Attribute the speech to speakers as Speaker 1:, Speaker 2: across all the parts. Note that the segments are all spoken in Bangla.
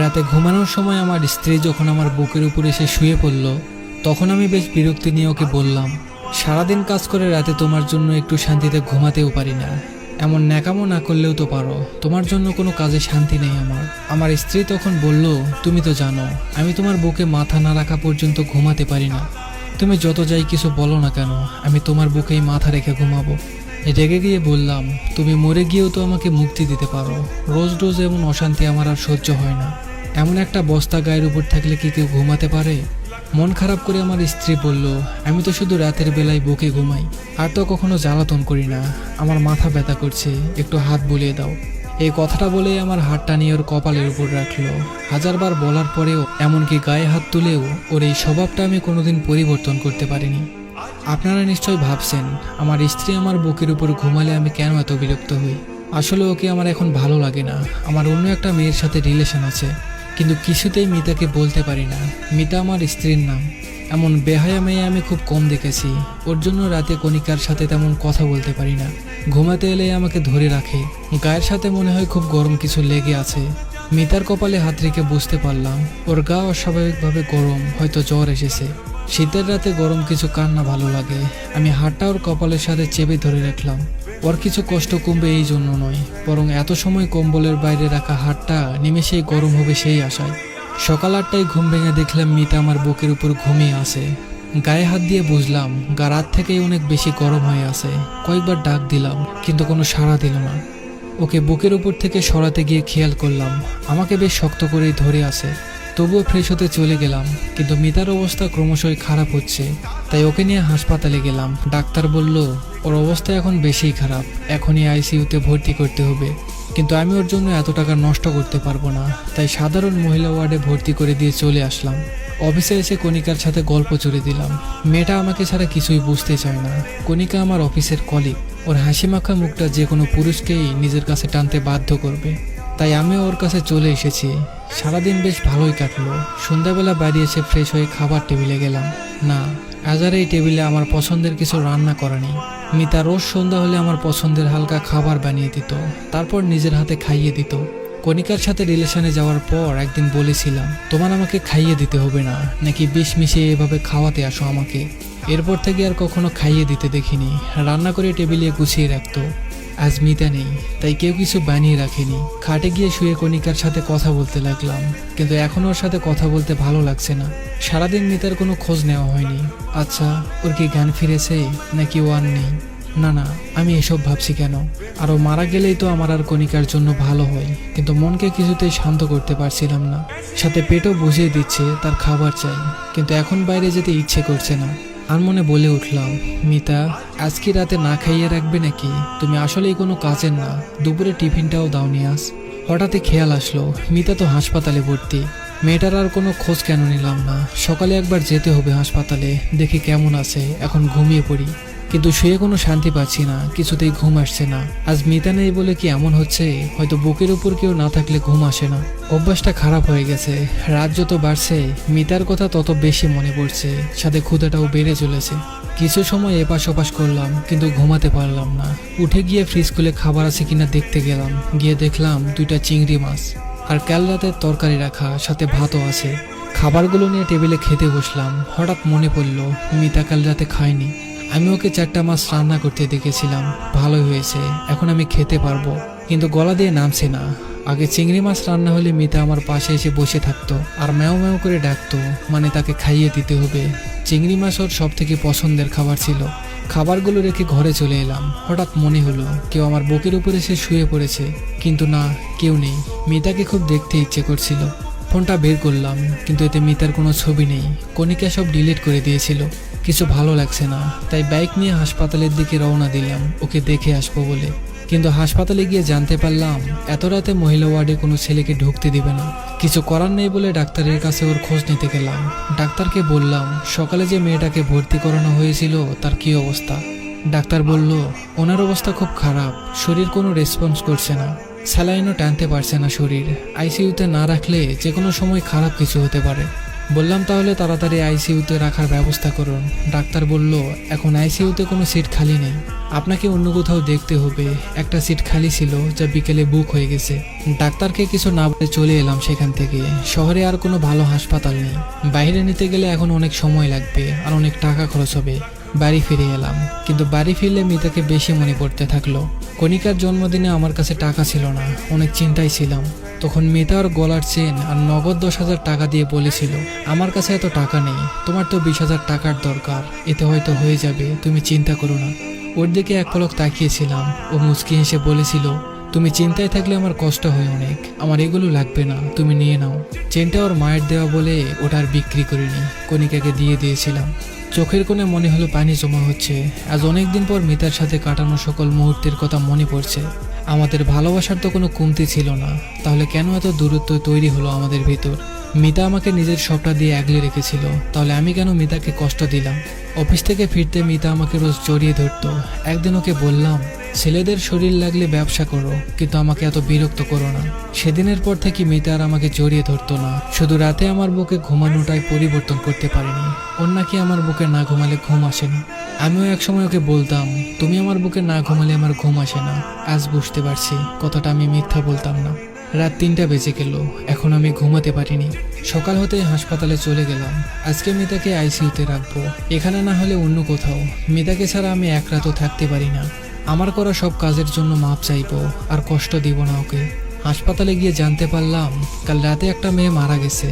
Speaker 1: রাতে ঘুমানোর সময় আমার স্ত্রী যখন আমার বুকের উপরে এসে শুয়ে পড়ল, তখন আমি বেশ বিরক্তি নিয়ে ওকে বললাম, সারাদিন কাজ করে রাতে তোমার জন্য একটু শান্তিতে ঘুমাতেও পারি না। এমন ন্যাকামো না করলেও তো পারো, তোমার জন্য কোনো কাজে শান্তি নেই আমার। আমার স্ত্রী তখন বলল, তুমি তো জানো আমি তোমার বুকে মাথা না রাখা পর্যন্ত ঘুমাতে পারি না। তুমি যত যাই কিছু বলো না কেন, আমি তোমার বুকেই মাথা রেখে ঘুমাবো। রেগে গিয়ে বললাম, তুমি মরে গিয়েও তো আমাকে মুক্তি দিতে পারো, রোজ রোজ এমন অশান্তি আমার আর সহ্য হয় না। এমন একটা বস্তা গায়ের উপর থাকলে কি কেউ ঘুমাতে পারে? মন খারাপ করে আমার স্ত্রী বলল, আমি তো শুধু রাতের বেলায় বুকে ঘুমাই, আর তো কখনো জ্বালাতন করি না। আমার মাথা ব্যথা করছে, একটু হাত বুলিয়ে দাও। এই কথাটা বলেই আমার হাতটা নিয়ে ওর কপালের উপর রাখলো। হাজারবার বলার পরেও, এমনকি গায়ে হাত তুলেও ওর এই স্বভাবটা আমি কোনোদিন পরিবর্তন করতে পারিনি। আপনারা নিশ্চয় ভাবছেন, আমার স্ত্রী আমার বুকের উপর ঘুমালে আমি কেন এত বিরক্ত হই। আসলে ওকে আমার এখন ভালো লাগে না। আমার অন্য একটা মেয়ের সাথে রিলেশন আছে, কিন্তু কিছুতেই মিতাকে বলতে পারি না। মিতা আমার স্ত্রীর নাম। এমন বেহায়া মেয়ে আমি খুব কম দেখেছি। ওর জন্য রাতে কণিকার সাথে তেমন কথা বলতে পারি না। ঘুমাতে এলে আমাকে ধরে রাখে, গায়ের সাথে মনে হয় খুব গরম কিছু লেগে আছে। মিতার কপালে হাত রেখে বুঝতে পারলাম ওর গা অস্বাভাবিকভাবে গরম, হয়তো জ্বর এসেছে। শীতের রাতে গরম কিছু কার না ভালো লাগে। আমি হাতটা ওর কপালের সাথে চেপে ধরে রাখলাম। ওর কিছু কষ্ট কমবে এই জন্য নয়, বরং এত সময় কম্বলের বাইরে রাখা হাতটা নিমেষেই গরম হবে সেই আশায়। সকাল 8টায় ঘুম ভেঙে দেখলাম মিতা আমার বুকের উপর ঘুমিয়ে আছে। গায়ে হাত দিয়ে বুঝলাম গা রাত থেকেই অনেক বেশি গরম হয়ে আছে। কয়েকবার ডাক দিলাম, কিন্তু কোনো সাড়া দিল না। ওকে বুকের উপর থেকে সরাতে গিয়ে খেয়াল করলাম আমাকে বেশ শক্ত করেই ধরে আছে। তবুও ফ্রেশ হতে চলে গেলাম, কিন্তু মিতার অবস্থা ক্রমশই খারাপ হচ্ছে। তাই ওকে নিয়ে হাসপাতালে গেলাম। ডাক্তার বলল ওর অবস্থা এখন বেশিই খারাপ, এখনই আইসিইউতে ভর্তি করতে হবে। কিন্তু আমি ওর জন্য এত টাকা নষ্ট করতে পারবো না, তাই সাধারণ মহিলা ওয়ার্ডে ভর্তি করে দিয়ে চলে আসলাম। অফিসে এসে কণিকার সাথে গল্প জুড়ে দিলাম। মেয়েটা আমাকে ছাড়া কিছুই বুঝতে চায় না। কণিকা আমার অফিসের কলিগ। ওর হাসি মাখা মুখটা যে কোনো পুরুষকেই নিজের কাছে টানতে বাধ্য করবে। তাই আমিও ওর কাছে চলে এসেছি। সারাদিন বেশ ভালোই কাটলো। সন্ধ্যাবেলা বাড়ি এসে ফ্রেশ হয়ে খাবার টেবিলে গেলাম। না, আজ আর এই টেবিলে আমার পছন্দের কিছু রান্না করা নেই। মিতা রোজ সন্ধ্যা হলে আমার পছন্দের হালকা খাবার বানিয়ে দিত, তারপর নিজের হাতে খাইয়ে দিত। কণিকার সাথে রিলেশনে যাওয়ার পর একদিন বলেছিলাম, তোমার আমাকে খাইয়ে দিতে হবে না, নাকি বিষ মিশিয়ে এভাবে খাওয়াতে আসো আমাকে। এরপর থেকে আর কখনো খাইয়ে দিতে দেখিনি। রান্না করে টেবিলে গুছিয়ে রাখতো। আজ মিতা নেই, তাই কেউ কিছু বানিয়ে রাখেনি। খাটে গিয়ে শুয়ে কণিকার সাথে কথা বলতে লাগলাম, কিন্তু এখন ওর সাথে কথা বলতে ভালো লাগছে না। সারাদিন মিতার কোনো খোঁজ নেওয়া হয়নি। আচ্ছা, ওর কি জ্ঞান ফিরেছে, নাকি ও আর নেই? না না, আমি এসব ভাবছি কেন? আরও মারা গেলেই তো আমার আর কণিকার জন্য ভালো হয়, কিন্তু মনকে কিছুতেই শান্ত করতে পারছিলাম না। সাথে পেটও বুঝিয়ে দিচ্ছে তার খাবার চাই, কিন্তু এখন বাইরে যেতে ইচ্ছে করছে না। আর মনে বলে উঠলাম, মিতা, আজ কি রাতে না খাইয়ে রাখবে নাকি? তুমি আসলেই কোনো কাজের না। দুপুরে টিফিনটাও দাওনি আজ। হঠাৎই খেয়াল আসলো মিতা তো হাসপাতালে ভর্তি। মেয়েটার আর কোনো খোঁজ কেন নিলাম না? সকালে একবার যেতে হবে হাসপাতালে, দেখি কেমন আছে। এখন ঘুমিয়ে পড়ি, কিন্তু শুয়ে কোনো শান্তি পাচ্ছি না, কিছুতেই ঘুম আসছে না। আজ মিতা নেই বলে কি এমন হচ্ছে? হয়তো বুকের উপর কেউ না থাকলে ঘুম আসে না। অভ্যাসটা খারাপ হয়ে গেছে। রাত যত বাড়ছে মিতার কথা তত বেশি মনে পড়ছে, সাথে ক্ষুধাটাও বেড়ে চলেছে। কিছু সময় এপাশ ওপাশ করলাম, কিন্তু ঘুমাতে পারলাম না। উঠে গিয়ে ফ্রিজ খুলে খাবার আছে কিনা দেখতে গেলাম। গিয়ে দেখলাম 2টা চিংড়ি মাছ আর কাল রাতের তরকারি রাখা, সাথে ভাতও আছে। খাবারগুলো নিয়ে টেবিলে খেতে বসলাম। হঠাৎ মনে পড়ল মিতা কাল রাতে খায়নি। আমি ওকে 4টা মাছ রান্না করতে দেখেছিলাম, ভালোই হয়েছে, এখন আমি খেতে পারবো। কিন্তু গলা দিয়ে নামছে না। আগে চিংড়ি মাছ রান্না হলে মিতা আমার পাশে এসে বসে থাকতো আর ম্যাও ম্যাও করে ডাকতো, মানে তাকে খাইয়ে দিতে হবে। চিংড়ি মাছ ওর সব থেকে পছন্দের খাবার ছিল। খাবারগুলো রেখে ঘরে চলে এলাম। হঠাৎ মনে হলো কেউ আমার বুকের উপরে এসে শুয়ে পড়েছে, কিন্তু না, কেউ নেই। মিতাকে খুব দেখতে ইচ্ছে করছিল। ফোনটা বের করলাম, কিন্তু এতে মিতার কোনো ছবি নেই। কণিকা সব ডিলিট করে দিয়েছিল। কিছু ভালো লাগছে না, তাই বাইক নিয়ে হাসপাতালের দিকে রওনা দিলাম ওকে দেখে আসবো বলে। কিন্তু হাসপাতালে গিয়ে জানতে পারলাম এত রাতে মহিলা ওয়ার্ডে কোনো ছেলেকে ঢুকতে দিবে না। কিছু করার নেই বলে ডাক্তারের কাছে ওর খোঁজ নিতে গেলাম। ডাক্তারকে বললাম সকালে যে মেয়েটাকে ভর্তি করানো হয়েছিল তার কি অবস্থা। ডাক্তার বলল ওনার অবস্থা খুব খারাপ, শরীর কোনো রেসপন্স করছে না, স্যালাইনও টানতে পারছে না শরীর। আইসিইউতে না রাখলে যে কোনো সময় খারাপ কিছু হতে পারে। বললাম তাহলে তাড়াতাড়ি আইসিইউতে রাখার ব্যবস্থা করুন। ডাক্তার বলল এখন আইসিইউতে কোনো সিট খালি নেই, আপনাকে অন্য কোথাও দেখতে হবে। একটা সিট খালি ছিল যা বিকেলে বুক হয়ে গেছে। ডাক্তারকে কিছু না বলে চলে এলাম সেখান থেকে। শহরে আর কোনো ভালো হাসপাতাল নেই। বাইরে নিতে গেলে এখন অনেক সময় লাগবে আর অনেক টাকা খরচ হবে। বাড়ি ফিরে এলাম, কিন্তু বাড়ি ফিরলে মিতাকে বেশি মনে পড়তে থাকলো। কণিকার জন্মদিনে আমার কাছে টাকা ছিল না, অনেক চিন্তায় ছিলাম। তখন মিতা ওর গলার চেন আর নগদ 10,000 টাকা দিয়ে বলেছিল, আমার কাছে এত টাকা নেই, তোমার তো 20,000 টাকার দরকার, এতে হয়তো হয়ে যাবে, তুমি চিন্তা করো না। ওর দিকে এক পলক তাকিয়েছিলাম। ও মুচকি হেসে বলেছিল, তুমি চিন্তায় থাকলে আমার কষ্ট হয় অনেক, আমার এগুলো লাগবে না, তুমি নিয়ে নাও। চেনটা ওর মায়ের দেওয়া বলে ওটা আর বিক্রি করিনি, কণিকাকে দিয়ে দিয়েছিলাম। চোখের কোণে মনে হলো পানি জমা হচ্ছে। আজ অনেকদিন পর মিতার সাথে কাটানো সকল মুহূর্তের কথা মনে পড়ছে। আমাদের ভালোবাসার তো কোনো কমতি ছিল না, তাহলে কেন এত দূরত্ব তৈরি হলো আমাদের ভিতর? মিতা আমাকে নিজের সবটা দিয়ে আগলে রেখেছিল, তাহলে আমি কেন মিতাকে কষ্ট দিলাম? অফিস থেকে ফিরতে মিতা আমাকে রোজ জড়িয়ে ধরতো। একদিন ওকে বললাম, ছেলেদের শরীর লাগলে ব্যবসা করো, কিন্তু আমাকে এত বিরক্ত করো না। সেদিনের পর থেকে মিতা আর আমাকে জড়িয়ে ধরতো না। শুধু রাতে আমার বুকে ঘুমানোটাই পরিবর্তন করতে পারেনি। ওর নাকি আমার বুকে না ঘুমালে ঘুম আসে না। আমিও একসময় ওকে বলতাম, তুমি আমার বুকে না ঘুমালে আমার ঘুম আসে না। আজ বুঝতে পারছি কথাটা আমি মিথ্যা বলতাম না। রাত 3টা বেজে গেল, এখন আমি ঘুমাতে পারিনি। সকাল হতে হাসপাতালে চলে গেলাম। আজকে মিতাকে আইসিইউতে রাখবো, এখানে না হলে অন্য কোথাও। মিতাকে ছাড়া আমি এক রাতও থাকতে পারি না। আমার করা সব কাজের জন্য মাপ চাইবো, আর কষ্ট দিব না ওকে। হাসপাতালে গিয়ে জানতে পারলাম কাল রাতে একটা মেয়ে মারা গেছে।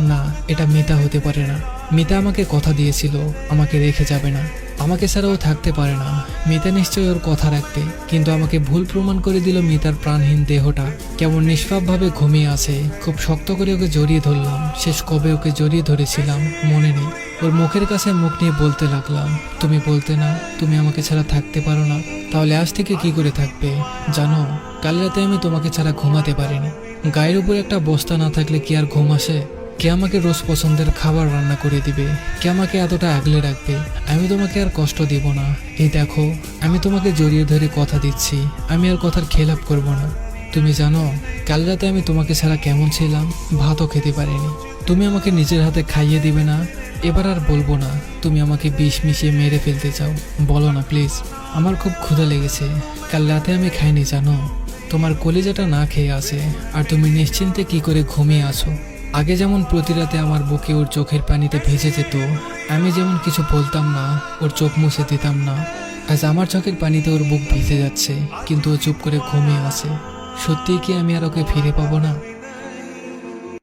Speaker 1: না, এটা মিতা হতে পারে না। মিতা আমাকে কথা দিয়েছিল আমাকে রেখে যাবে না, আমাকে ছাড়াও থাকতে পারে না। মিতা নিশ্চয়ই ওর কথা রাখবে, কিন্তু আমাকে ভুল প্রমাণ করে দিল। মিতার প্রাণহীন দেহটা কেমন নিষ্পাপভাবে ঘুমিয়ে আছে। খুব শক্ত করে ওকে জড়িয়ে ধরলাম। শেষ কবে ওকে জড়িয়ে ধরেছিলাম মনে নেই। ওর মুখের কাছে মুখ নিয়ে বলতে লাগলাম, তুমি বলতে না তুমি আমাকে ছাড়া থাকতে পারো না, তাহলে আজ থেকে কি করে থাকবে? জানো, কাল রাতে আমি তোমাকে ছাড়া ঘুমাতে পারিনি। গায়ের উপর একটা বস্তা না থাকলে কি আর ঘুম আসে? কে আমাকে রোজ পছন্দের খাবার রান্না করে দিবে? কে আমাকে এতটা আগলে রাখবে? আমি তোমাকে আর কষ্ট দিব না। এই দেখো, আমি তোমাকে জড়িয়ে ধরে কথা দিচ্ছি, আমি আর কথার খেলাপ করব না। তুমি জানো কাল রাতে আমি তোমাকে ছাড়া কেমন ছিলাম? ভাতও খেতে পারিনি। তুমি আমাকে নিজের হাতে খাইয়ে দিবে না? এবার আর বলবো না তুমি আমাকে বিষ মিশিয়ে মেরে ফেলতে চাও। বলো না প্লিজ, আমার খুব ক্ষুধা লেগেছে। কাল রাতে আমি খাইনি জানো। তোমার কলিজাটা না খেয়ে আছে, আর তুমি নিশ্চিন্তে কি করে ঘুমিয়ে আছো। আগে যেমন প্রতি রাতে আমার বুকে ওর চোখের পানিতে ভেসে যেত, আমি যেমন কিছু বলতাম না, ওর চোখ মুছে দিতাম না। আজ আমার চোখের পানিতে ওর বুক ভিজে যাচ্ছে, কিন্তু ও চুপ করে ঘুমিয়ে আছে। সত্যিই কি আমি আর ওকে ফিরে পাবো না?